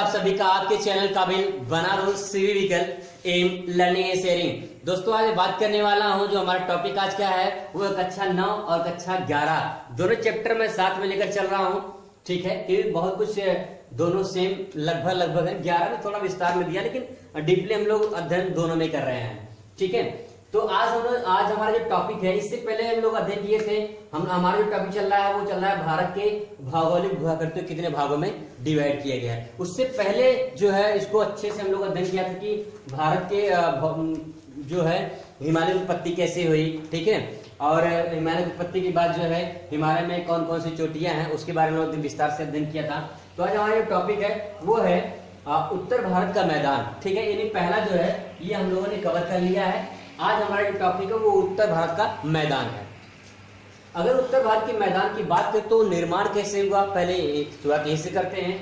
आप सभी का आपके चैनल काबिल बना रहो सिविकल एम लर्निंग एंड शेयरिंग। दोस्तों आज बात करने वाला हूं, जो हमारा टॉपिक आज क्या है वो कक्षा 9 और कक्षा 11 दोनों चैप्टर में साथ में लेकर चल रहा हूं। ठीक है, क्योंकि बहुत कुछ दोनों सेम लगभग है। 11 में थोड़ा विस्तार में दिया, लेकिन डीपली हम लोग अध्ययन दोनों में कर रहे हैं। ठीक है, तो आज हमारा जो टॉपिक है, इससे पहले हम लोग अध्ययन किए थे। हमारा जो टॉपिक चल रहा है वो चल रहा है भारत के भौगोलिक भूआकृतियों कितने भागों में डिवाइड किया गया है। उससे पहले जो है इसको अच्छे से हम लोग अध्ययन किया था कि भारत के जो है हिमालय उत्पत्ति कैसे हुई। ठीक है, और हिमालय उत्पत्ति के बाद जो है हिमालय में कौन कौन सी चोटियां हैं उसके बारे में हम लोग विस्तार से अध्ययन किया था। तो आज हमारा जो टॉपिक है वो है उत्तर भारत का मैदान। ठीक है, यानी पहला जो है ये हम लोगों ने कवर कर लिया है। आज हमारा जो टॉपिक है वो उत्तर भारत का मैदान है। अगर उत्तर भारत के मैदान की बात करें तो निर्माण कैसे हुआ, पहले शुरुआत यहीं से करते हैं।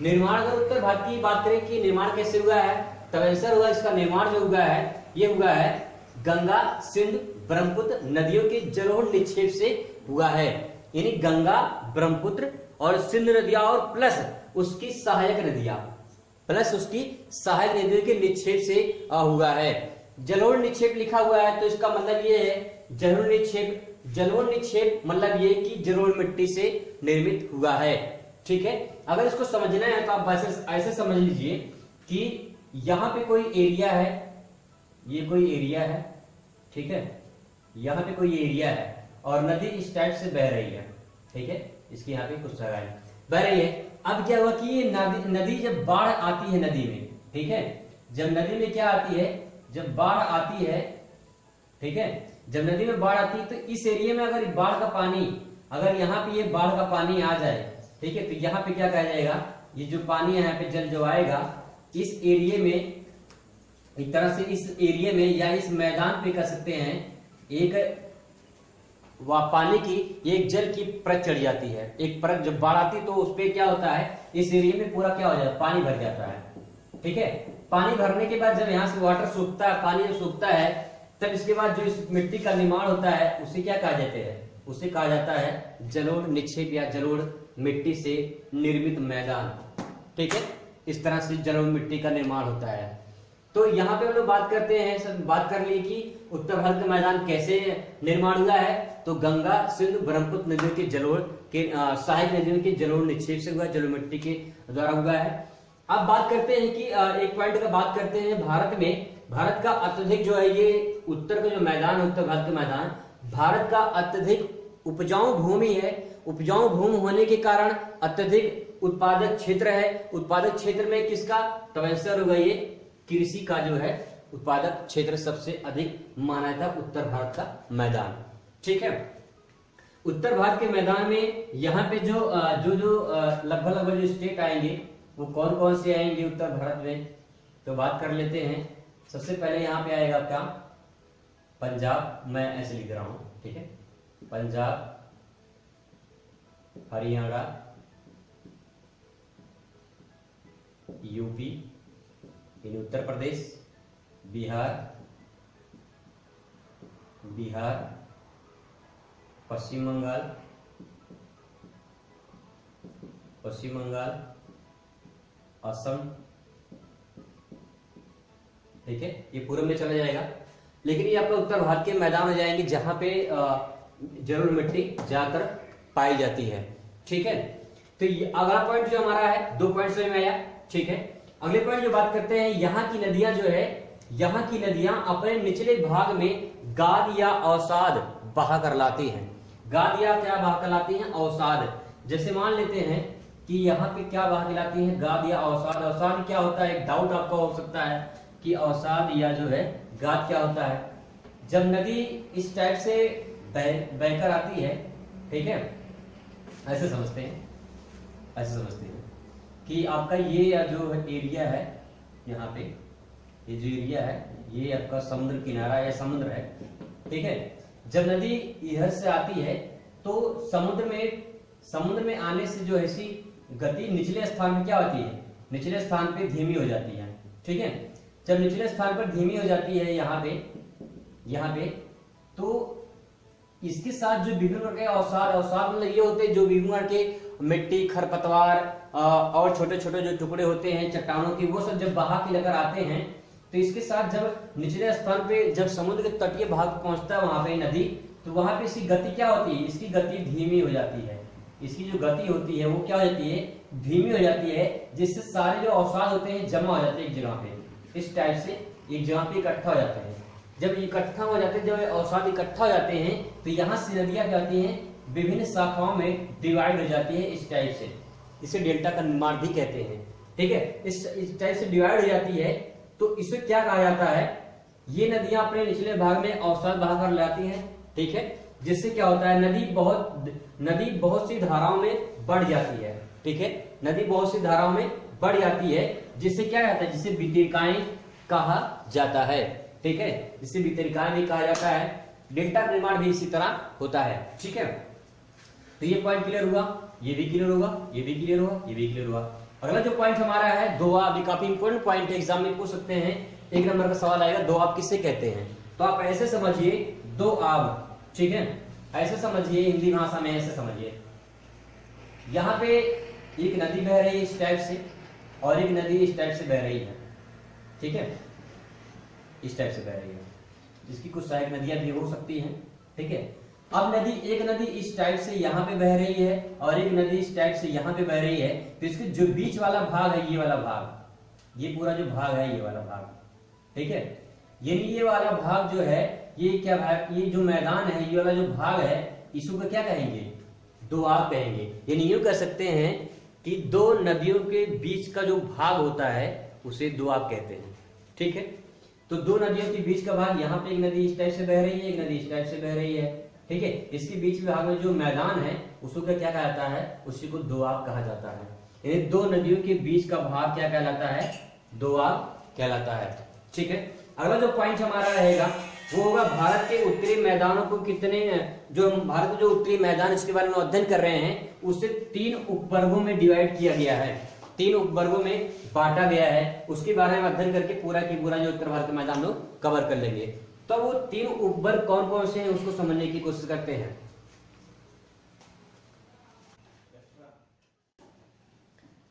निर्माण, अगर उत्तर भारत की बात करें कि निर्माण कैसे हुआ है, तब आंसर हुआ इसका निर्माण जो हुआ है ये हुआ है गंगा सिंध ब्रह्मपुत्र नदियों के जलोढ़ निक्षेप से हुआ है। यानी गंगा ब्रह्मपुत्र और सिंध नदियां और प्लस उसकी सहायक नदियों के निक्षेप से हुआ है। जलोढ़ निक्षेप लिखा हुआ है तो इसका मतलब ये है जलोढ़ निक्षेप मतलब ये कि जलोढ़ मिट्टी से निर्मित हुआ है। ठीक है, अगर इसको समझना है तो आप ऐसे समझ लीजिए कि यहाँ पे कोई एरिया है, ये कोई एरिया है। ठीक है, यहाँ पे कोई एरिया है और नदी इस टाइप से बह रही है। ठीक है, इसकी यहाँ पे कुछ जगह है बह रही है। अब क्या हुआ कि ये नदी जब बाढ़ आती है नदी में, ठीक है, जब नदी में क्या आती है, जब बाढ़ आती है, ठीक है, जब नदी में बाढ़ आती है तो इस एरिया में अगर बाढ़ का पानी, अगर यहाँ पे ये बाढ़ का पानी आ जाए, ठीक है, तो यहाँ पे क्या कहा जाएगा, ये जो पानी है यहाँ पे जल जो आएगा इस एरिया में, एक तरह से इस एरिया में या इस मैदान पे कह सकते हैं एक पानी की एक जल की परत चढ़ जाती है। एक परत जब बाढ़ आती है तो उस पर क्या होता है, इस एरिया में पूरा क्या हो जाता है, पानी भर जाता है। ठीक है, पानी भरने के बाद जब यहाँ से वाटर सूखता है, पानी जब सूखता है, तब इसके बाद जो इस मिट्टी का निर्माण होता है उसे क्या कहा जाता है, उसे कहा जाता है जलोढ़ निक्षेप या जलोढ़ मिट्टी से निर्मित मैदान। ठीक है, इस तरह से जलोढ़ मिट्टी का निर्माण होता है। तो यहाँ पे हम लोग बात करते हैं, बात कर ली कि उत्तर भारत का मैदान कैसे निर्माण हुआ है। तो गंगा सिंध ब्रह्मपुत्र नदियों के जलोढ़ के सहायक नदियों के जलोढ़ निक्षेप से हुआ, जलोढ़ मिट्टी के द्वारा हुआ है। अब बात करते हैं कि एक पॉइंट का बात करते हैं, भारत का अत्यधिक जो है ये उत्तर का जो मैदान, उत्तर भारत का मैदान भारत का अत्यधिक उपजाऊ भूमि है। उपजाऊ भूमि होने के कारण अत्यधिक उत्पादक क्षेत्र है। उत्पादक क्षेत्र में किसका, तो आंसर होगा ये कृषि का जो है उत्पादक क्षेत्र सबसे अधिक माना था उत्तर भारत का मैदान। ठीक है, उत्तर भारत के मैदान में यहाँ पे जो लगभग जो स्टेट आएंगे वो कौन कौन से आएंगे उत्तर भारत में, तो बात कर लेते हैं। सबसे पहले यहाँ पे आएगा आपका पंजाब, मैं ऐसे लिख रहा हूं। ठीक है, पंजाब, हरियाणा, यूपी यानी उत्तर प्रदेश, बिहार, पश्चिम बंगाल, असम। ठीक है, ये पूर्व में चला जाएगा, लेकिन ये आपका उत्तर भारत के मैदान हो जाएंगे जहां पे जलोढ़ मिट्टी ज्यादातर पाई जाती है। ठीक है, तो ये अगला पॉइंट जो हमारा है, 2 पॉइंट में आया। ठीक है, अगले पॉइंट जो बात करते हैं, यहाँ की नदियां जो है, यहाँ की नदियां अपने निचले भाग में गाद या अवसाद बहा कर लाती हैं। गाद या क्या बहा कर लाती हैं, अवसाद। जैसे मान लेते हैं कि यहाँ पे क्या बहा के लाती है, गाद या अवसाद। अवसाद क्या होता है, एक डाउट आपका हो सकता है कि अवसाद या जो है गाद क्या होता है। जब नदी इस टाइप से बहकर आती है, ठीक है, ऐसे समझते हैं कि आपका ये जो एरिया है, यहाँ पे ये जो एरिया है ये आपका समुद्र किनारा या समुद्र है। ठीक है, जब नदी इधर से आती है तो समुद्र में आने से जो ऐसी गति निचले स्थान में क्या होती है, निचले स्थान पे धीमी हो जाती है। ठीक है, जब निचले स्थान पर धीमी हो जाती है यहाँ पे तो इसके साथ जो विभिन्न प्रकार के अवसाद, अवसाद मतलब ये होते हैं जो विभिन्न प्रकार के मिट्टी, खरपतवार और छोटे छोटे जो टुकड़े होते हैं चट्टानों की, वो सब जब बहा के लेकर आते हैं तो इसके साथ जब निचले स्थान पे, जब समुद्र के तटीय भाग पहुंचता है वहां पे नदी, तो वहां पे इसकी गति क्या होती है, इसकी गति धीमी हो जाती है। इसकी जो गति होती है वो क्या हो जाती है, धीमी हो जाती है, जिससे सारे जो अवसाद होते हैं जमा हो जाते हैं एक जगह पे, इस टाइप से एक जगह पे इकट्ठा हो जाते हैं। जब इकट्ठा हो जाते हैं, जब अवसाद इकट्ठा हो जाते हैं तो यहाँ से नदियां क्या होती हैं, विभिन्न शाखाओं में डिवाइड हो जाती है इस टाइप से। इसे डेल्टा का निर्माण भी कहते हैं, ठीक है। इस टाइप से डिवाइड हो जाती है, तो इसे क्या कहा जाता है, ये नदियां अपने निचले भाग में अवसाद बहा कर लाती हैं, ठीक है। जिससे क्या होता है, नदी बहुत सी धाराओं में बढ़ जाती है, ठीक है। नदी बहुत सी धाराओं में बढ़ जाती है, जिससे क्या कहता है, जिसे वितरिकाएं कहा जाता है, ठीक है। जिसे वितरिकाएं भी कहा जाता है। डेल्टा का निर्माण भी इसी तरह होता है, ठीक है। तो ये पॉइंट क्लियर हुआ, ये भी क्लियर होगा, ये भी क्लियर हुआ, ये भी क्लियर हुआ। अगला जो पॉइंट हमारा है दोआब, ये काफी इंपोर्टेंट पॉइंट है, एग्जाम में पूछ सकते हैं, 1 नंबर का सवाल आएगा, दोआब किसे कहते हैं। तो आप ऐसे समझिए, दोआब, ठीक है, ऐसे समझिए, हिंदी भाषा में ऐसे समझिए। यहाँ पे एक नदी बह रही है इस टाइप से, और एक नदी इस टाइप से बह रही है, ठीक है, इस टाइप से बह रही है, जिसकी कुछ सहायक नदियां भी हो सकती हैं, ठीक है। अब एक नदी इस टाइप से यहाँ पे बह रही है और एक नदी इस टाइप से यहाँ पे बह रही है, तो इसके जो बीच वाला भाग है, ये वाला भाग, ये पूरा जो भाग है, ये वाला भाग, ठीक है, ये वाला भाग जो है, ये क्या भाग, ये जो मैदान है, ये वाला जो भाग है, इसको क्या कहेंगे, दोआब कहेंगे। यानी यूं कह सकते हैं कि दो नदियों के बीच का जो भाग होता है उसे दोआब कहते हैं, ठीक है। तो दो नदियों के बीच का भाग, यहाँ पे एक नदी इस टाइप से बह रही है, एक नदी इस टाइप से बह रही है, ठीक है। इसके बीच भाग में जो मैदान है उसको क्या कहा जाता है, उसी को दोआब कहा जाता है। यानी दो नदियों के बीच का भाग क्या कहलाता है, दोआब कहलाता है, ठीक है। अगला जो पॉइंट हमारा रहेगा वो होगा भारत के उत्तरी मैदानों को कितने, जो भारत के जो उत्तरी मैदान इसके बारे में अध्ययन कर रहे हैं, उसे 3 उपवर्गों में डिवाइड किया गया है, 3 उपवर्गों में बांटा गया है। उसके बारे में अध्ययन करके पूरा की पूरा जो उत्तर भारत के मैदान लोग कवर कर लेंगे। तो वो 3 उपवर्ग कौन कौन से हैं उसको समझने की कोशिश करते हैं।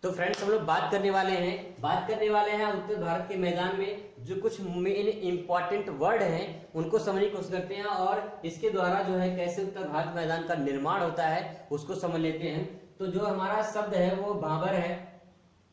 तो फ्रेंड्स, हम लोग बात करने वाले हैं उत्तर भारत के मैदान में जो कुछ मेन इंपॉर्टेंट वर्ड हैं उनको समझने की कोशिश करते हैं, और इसके द्वारा जो है कैसे उत्तर भारत मैदान का निर्माण होता है उसको समझ लेते हैं। तो जो हमारा शब्द है वो भाबर है,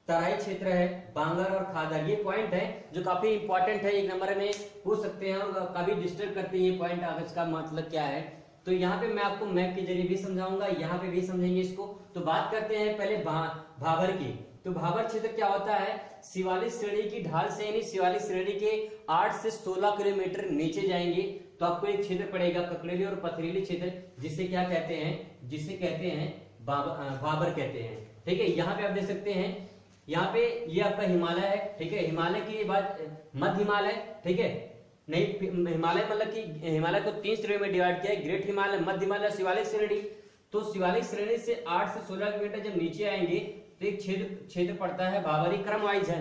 तराई क्षेत्र है, बांगर और खादर, ये पॉइंट है जो काफी इंपॉर्टेंट है, 1 नंबर में पूछ सकते हैं और काफी डिस्टर्ब करते हैं ये पॉइंट, आगे इसका मतलब क्या है। तो यहाँ पे मैं आपको मैप के जरिए भी समझाऊंगा, यहाँ पे भी समझेंगे इसको। तो बात करते हैं पहले भाबर की। तो भाबर क्षेत्र क्या होता है, शिवालिक श्रेणी की ढाल से, यानी शिवालिक श्रेणी के 8 से 16 किलोमीटर नीचे जाएंगे तो आपको एक क्षेत्र पड़ेगा ककड़ेली और पथरीली क्षेत्र, जिसे क्या कहते हैं, जिसे कहते हैं भाबर कहते हैं, ठीक है। यहाँ पे आप देख सकते हैं, यहाँ पे ये आपका हिमालय है, ठीक है। हिमालय की बात, मध्य हिमालय, ठीक है, नहीं हिमालय मतलब कि हिमालय को 3 श्रेणी में डिवाइड किया है, ग्रेट हिमालय, मध्य हिमालय, शिवालिक श्रेणी। तो शिवालिक श्रेणी से 8 से 16 किलोमीटर जब नीचे आएंगे तो एक क्षेत्र पड़ता है, भाबरी क्रम वाइज है,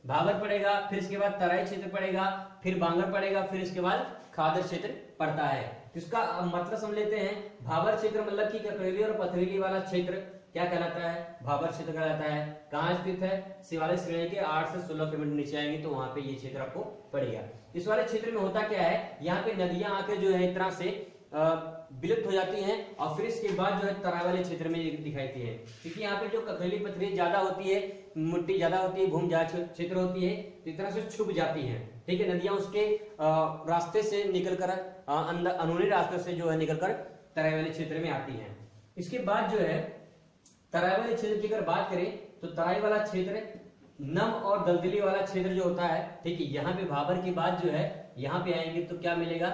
भाबर पड़ेगा, फिर इसके बाद तराई क्षेत्र पड़ेगा, फिर बांगर पड़ेगा, फिर इसके बाद खादर क्षेत्र पड़ता है। तो इसका मतलब समझ लेते हैं, भाबर क्षेत्र मतलब कि ककड़ेली और पथरीली वाला क्षेत्र क्या कहलाता है, भाबर क्षेत्र कहलाता है। कहाँ स्थित है, शिवालिक श्रेणी के 8 से 16 किलोमीटर नीचे आएंगे तो वहां पे ये क्षेत्र आपको पड़ेगा। इस वाले क्षेत्र में होता क्या है, यहाँ पे नदियां आके जो है एक तरह से विलुप्त हो जाती हैं और फिर इसके बाद जो है तराई वाले क्षेत्र में दिखाई है, क्योंकि यहाँ पे जो ककड़ेली पथरीली ज्यादा होती है, मिट्टी ज्यादा होती है, भूमि क्षेत्र होती है, तो इस तरह से छुप जाती है, ठीक है। नदियां उसके रास्ते से निकलकर अंदर अंदरूनी रास्ते से जो है निकलकर तराई वाले क्षेत्र में आती है। इसके बाद जो है तराई वाले क्षेत्र की अगर बात करें तो तराई वाला क्षेत्र नम और दलदली वाला क्षेत्र जो होता है, ठीक है। यहाँ पे भाबर के बाद जो है यहाँ पे आएंगे तो क्या मिलेगा,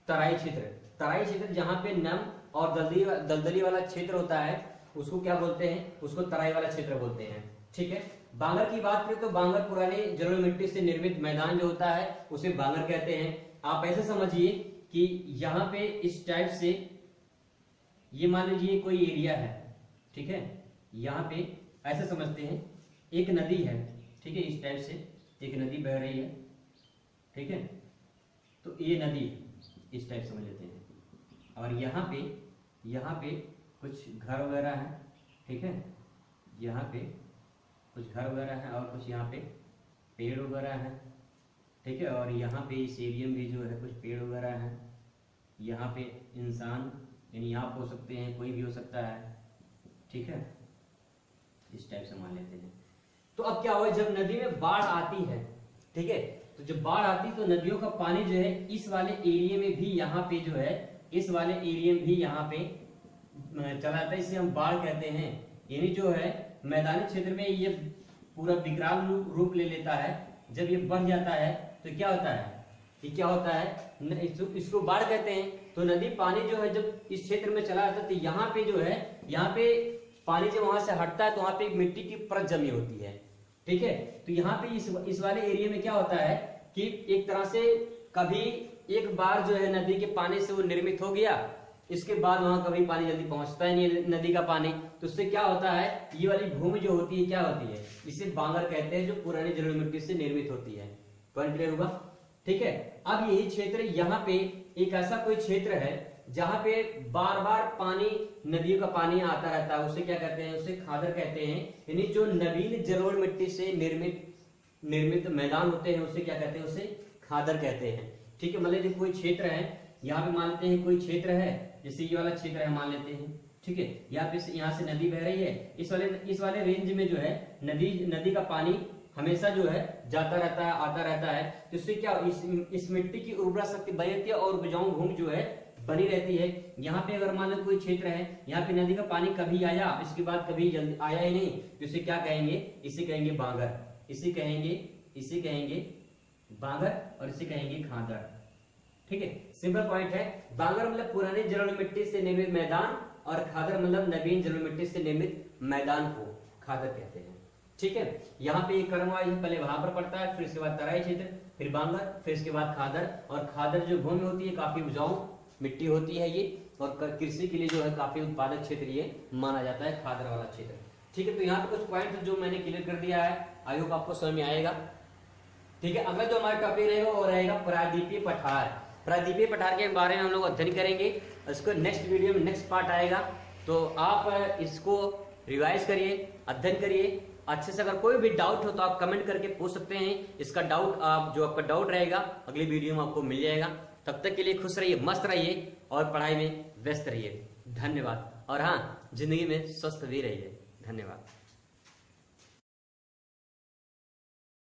तराई क्षेत्र। तराई क्षेत्र जहाँ पे नम और दलदली वाला क्षेत्र होता है उसको क्या बोलते हैं, उसको तराई वाला क्षेत्र बोलते हैं, ठीक है। बांगर की बात करें तो बांगर पुरानी जलोढ़ मिट्टी से निर्मित मैदान जो होता है उसे बांगर कहते हैं। आप ऐसे समझिए कि यहाँ पे इस टाइप से ये मान लीजिए कोई एरिया है, ठीक है। यहाँ पे ऐसे समझते हैं एक नदी है, ठीक है, इस टाइप से एक नदी बह रही है, ठीक है। तो ये नदी इस टाइप समझ लेते हैं, और यहाँ पे कुछ घर वगैरह है, ठीक है, यहाँ पे कुछ घर वगैरह है और कुछ यहाँ पे पेड़ वगैरह है, ठीक है, और यहाँ पे इस एरिया में भी जो है कुछ पेड़ वगैरह है। यहाँ पे इंसान यानी आप हो सकते हैं, कोई भी हो सकता है, ठीक है, इस टाइप से मान लेते हैं। तो अब क्या हुआ, जब नदी में बाढ़ आती है, ठीक है, तो जब बाढ़ आती तो नदियों का पानी जो है इस वाले एरिया में भी यहाँ पे जो है, इस वाले एरिया में भी यहाँ पे चला जाता है, इसे हम बाढ़ कहते हैं। यानी जो है मैदानी क्षेत्र में ये पूरा विकराल रूप ले लेता है। जब ये बढ़ जाता है तो क्या होता है, ये क्या होता है, इसको बाढ़ कहते हैं। तो नदी पानी जो है जब इस क्षेत्र में चला जाता है तो यहाँ पे जो है, यहाँ पे पानी जब वहां से हटता है तो वहां पे एक मिट्टी की परत जमी होती है, ठीक है। तो यहाँ पे इस वाले एरिया में क्या होता है कि एक तरह से कभी एक बार जो है नदी के पानी से वो निर्मित हो गया, इसके बाद वहां कभी पानी जल्दी पहुंचता ही नहीं नदी का पानी, तो उससे क्या होता है, ये वाली भूमि जो होती है क्या होती है, इसे बांगर कहते हैं, जो पुरानी जलोढ़ मिट्टी से निर्मित होती है। पॉइंट क्लियर होगा, ठीक है। अब यही क्षेत्र, यहाँ पे एक ऐसा कोई क्षेत्र है जहां पे बार बार पानी, नदियों का पानी आता रहता है, उसे क्या कहते हैं, उसे खादर कहते हैं। यानी जो नवीन जलोढ़ मिट्टी से निर्मित मैदान होते हैं उसे क्या कहते हैं, उसे खादर कहते हैं, ठीक है। मतलब कोई क्षेत्र है, यहाँ पे मान लेते हैं कोई क्षेत्र है, जैसे ये वाला क्षेत्र है मान लेते हैं, ठीक है, यहाँ से नदी बह रही है, इस वाले रेंज में जो है नदी का पानी हमेशा जो है जाता रहता है, आता रहता है। तो इससे क्या, इस मिट्टी की उर्वरा शक्ति बनी रहती है और उपजाऊ भूमि जो है बनी रहती है। यहाँ पे अगर मान लो कोई क्षेत्र है, यहाँ पे नदी का पानी कभी आया, इसके बाद कभी जल्दी आया ही नहीं, तो इसे क्या कहेंगे, इसे कहेंगे बांगर, इसे कहेंगे बांगर और इसे कहेंगे खादर, ठीक है। सिंपल पॉइंट है, बांगर मतलब पुरानी जलोढ़ मिट्टी से निर्मित मैदान और खादर मतलब नवीन जलोढ़ मिट्टी से निर्मित मैदान को खादर कहते हैं, ठीक है। यहाँ पे कर्मवाई पहले वहां पर पड़ता है, फिर इसके बाद तराई क्षेत्र, फिर बांगर, फिर इसके बाद खादर। और खादर जो भूमि होती है काफी उपजाऊ मिट्टी होती है ये, और कृषि के लिए जो है काफी उत्पादक क्षेत्र ये माना जाता है, खादर वाला क्षेत्र, ठीक है। तो यहाँ पे कुछ पॉइंट जो मैंने क्लियर कर दिया है, आई होप आपको समझ में आएगा, ठीक है। अगला जो हमारा टॉपिक रहेगा वो रहेगा प्रायद्वीपीय पठार। प्रायद्वीपीय पठार के बारे में हम लोग अध्ययन करेंगे, इसको नेक्स्ट वीडियो में नेक्स्ट पार्ट आएगा। तो आप इसको रिवाइज करिए, अध्ययन करिए अच्छे से। अगर कोई भी डाउट हो तो आप कमेंट करके पूछ सकते हैं, इसका डाउट जो आपका डाउट रहेगा अगली वीडियो में आपको मिल जाएगा। तब तक के लिए खुश रहिए, मस्त रहिए और पढ़ाई में व्यस्त रहिए। धन्यवाद। और हाँ, जिंदगी में स्वस्थ भी रहिए। धन्यवाद।